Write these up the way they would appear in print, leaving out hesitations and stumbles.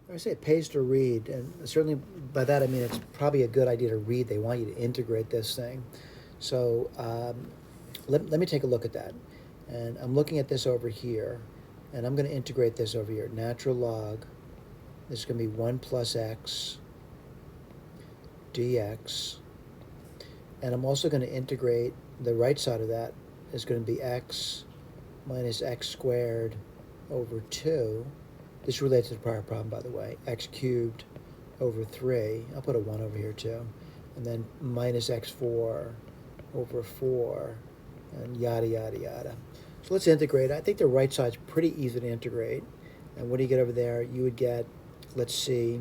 I say paste or read, and certainly by that I mean it's probably a good idea to read. They want you to integrate this thing. So let me take a look at that. And I'm looking at this over here, and I'm going to integrate this over here. Natural log, this is going to be 1 plus x dx. And I'm also going to integrate the right side of that is going to be x minus x squared over 2. This relates to the prior problem, by the way. X cubed over 3. I'll put a 1 over here, too. And then minus x4 over 4, and yada, yada, yada. So let's integrate. I think the right side's pretty easy to integrate. And what do you get over there? You would get, let's see,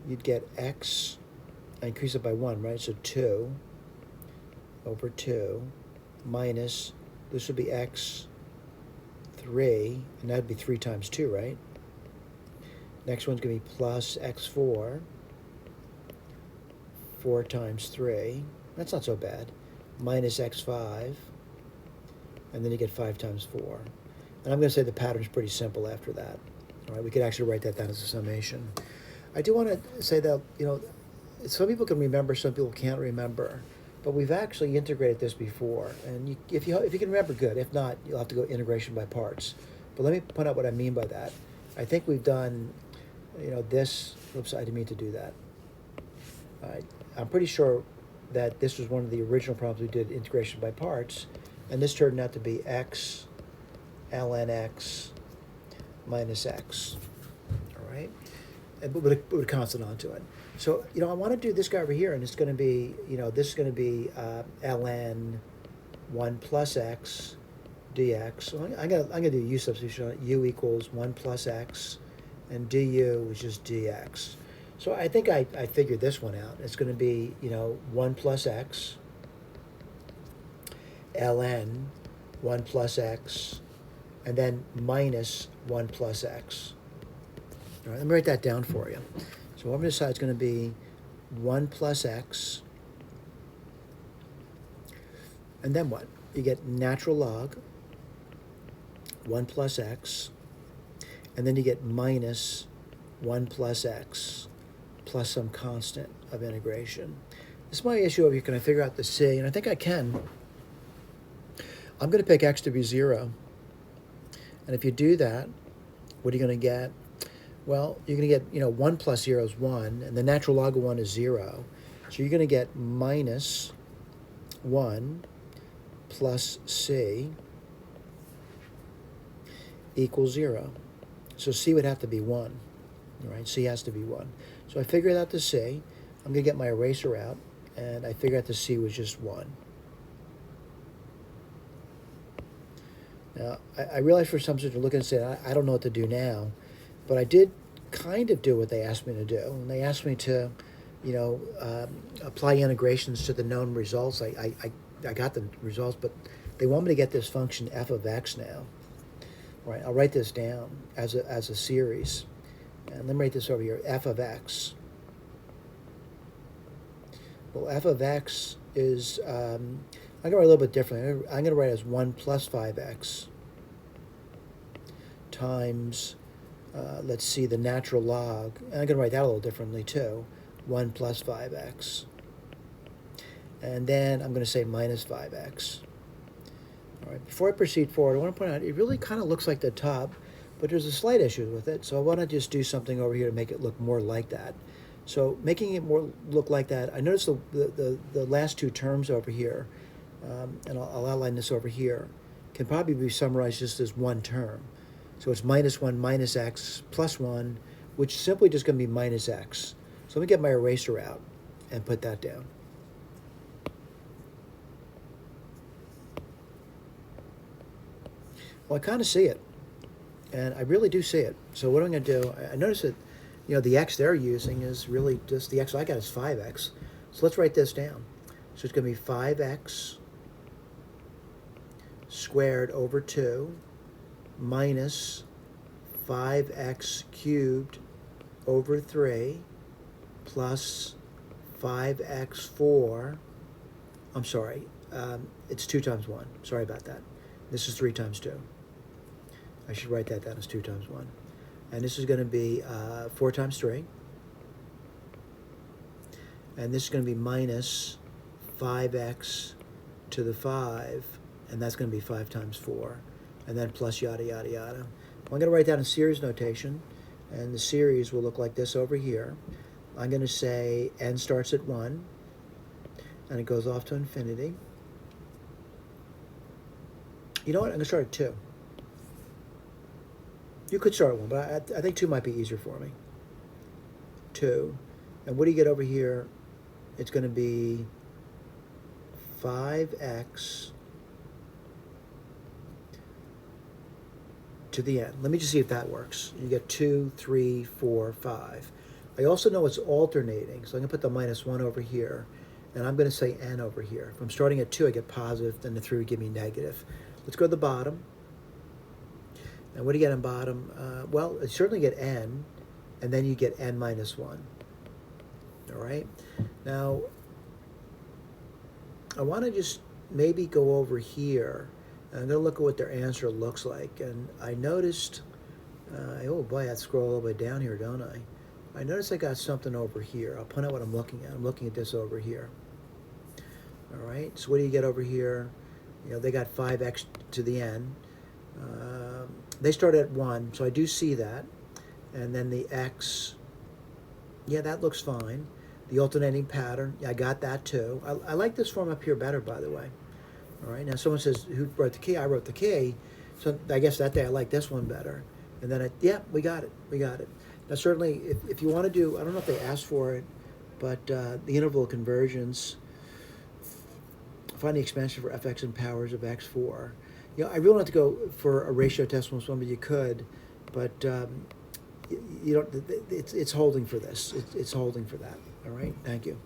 you'd get x, I increase it by 1, right? So 2 over 2 minus, this would be x 3, and that would be 3 times 2, right? Next one's going to be plus x4, 4 times 3. That's not so bad. Minus x5, and then you get 5 times 4. And I'm going to say the pattern's pretty simple after that. All right, we could actually write that down as a summation. I do want to say that, some people can remember, some people can't remember. But we've actually integrated this before. And if you can remember, good. If not, you'll have to go integration by parts. But let me point out what I mean by that. I think we've done this, oops, I didn't mean to do that. I'm pretty sure that this was one of the original problems we did, integration by parts, and this turned out to be x ln x minus x, all right? And with a constant onto it. So, I want to do this guy over here, and it's going to be, this is going to be ln 1 plus x dx. So I'm going to do u substitution on it. U equals 1 plus x, and du is just dx. So I think I figured this one out. It's going to be, 1 plus x ln 1 plus x, and then minus 1 plus x. All right, let me write that down for you. So over this side is going to be 1 plus x, and then what? You get natural log 1 plus x, and then you get minus 1 plus x plus some constant of integration. This is my issue over here. Can I figure out the c? And I think I can. I'm going to pick x to be 0. And if you do that, what are you going to get? Well, you're going to get, 1 plus 0 is 1, and the natural log of 1 is 0. So you're going to get minus 1 plus c equals 0. So c would have to be 1, all right? C has to be 1. So I figured out the c. I'm going to get my eraser out, and I figured out the c was just 1. Now, I realize for some students are looking and saying, I don't know what to do now, but I did kind of do what they asked me to do. And they asked me to, apply integrations to the known results. I got the results, but they want me to get this function f of x now. All right, I'll write this down as a series. And let me write this over here, f of x. Well, f of x is, I'm going to write a little bit different. I'm going to write as 1 plus 5x times, let's see, the natural log. And I'm going to write that a little differently too, 1 plus 5x. And then I'm going to say minus 5x. All right, before I proceed forward, I want to point out, it really kind of looks like the top, but there's a slight issue with it. So I want to just do something over here to make it look more like that. So making it more look like that, I noticed the last two terms over here, and I'll outline this over here, can probably be summarized just as one term. So it's minus 1 minus x plus 1, which is simply just going to be minus x. So let me get my eraser out and put that down. Well, I kind of see it, and I really do see it. So what I'm going to do, I notice that, the x they're using is really just the x I got is 5x. So let's write this down. So it's going to be 5x squared over 2 minus 5x cubed over 3 plus 5x4. I'm sorry, it's 2 times 1. Sorry about that. This is 3 times 2. I should write that down as 2 times 1. And this is going to be 4 times 3. And this is going to be minus 5x to the 5, and that's going to be 5 times 4, and then plus yada, yada, yada. I'm going to write down a series notation, and the series will look like this over here. I'm going to say n starts at 1, and it goes off to infinity. You know what? I'm going to start at 2. You could start at 1, but I think 2 might be easier for me. 2. And what do you get over here? It's going to be 5x to the n. Let me just see if that works. You get 2, 3, 4, 5. I also know it's alternating, so I'm going to put the minus 1 over here, and I'm going to say n over here. If I'm starting at 2, I get positive, then the 3 would give me negative. Let's go to the bottom. And what do you get on bottom? Well, you certainly get n, and then you get n minus 1. All right? Now, I want to just maybe go over here, and I'm going to look at what their answer looks like. And I noticed, oh boy, I scroll all the way down here, don't I? I noticed I got something over here. I'll point out what I'm looking at. I'm looking at this over here. All right, so what do you get over here? You know, they got 5x to the n. They start at 1, so I do see that. And then the x, yeah, that looks fine. The alternating pattern, yeah, I got that too. I like this form up here better, by the way. All right, now someone says, who wrote the key? I wrote the key. So I guess that day I like this one better. And then, yeah, we got it. We got it. Now, certainly, if you want to do, I don't know if they asked for it, but the interval conversions, find the expansion for fx and powers of x4. You know, I really want to go for a ratio test one, but you could, but you don't. It's holding for this. It's holding for that. All right. Thank you.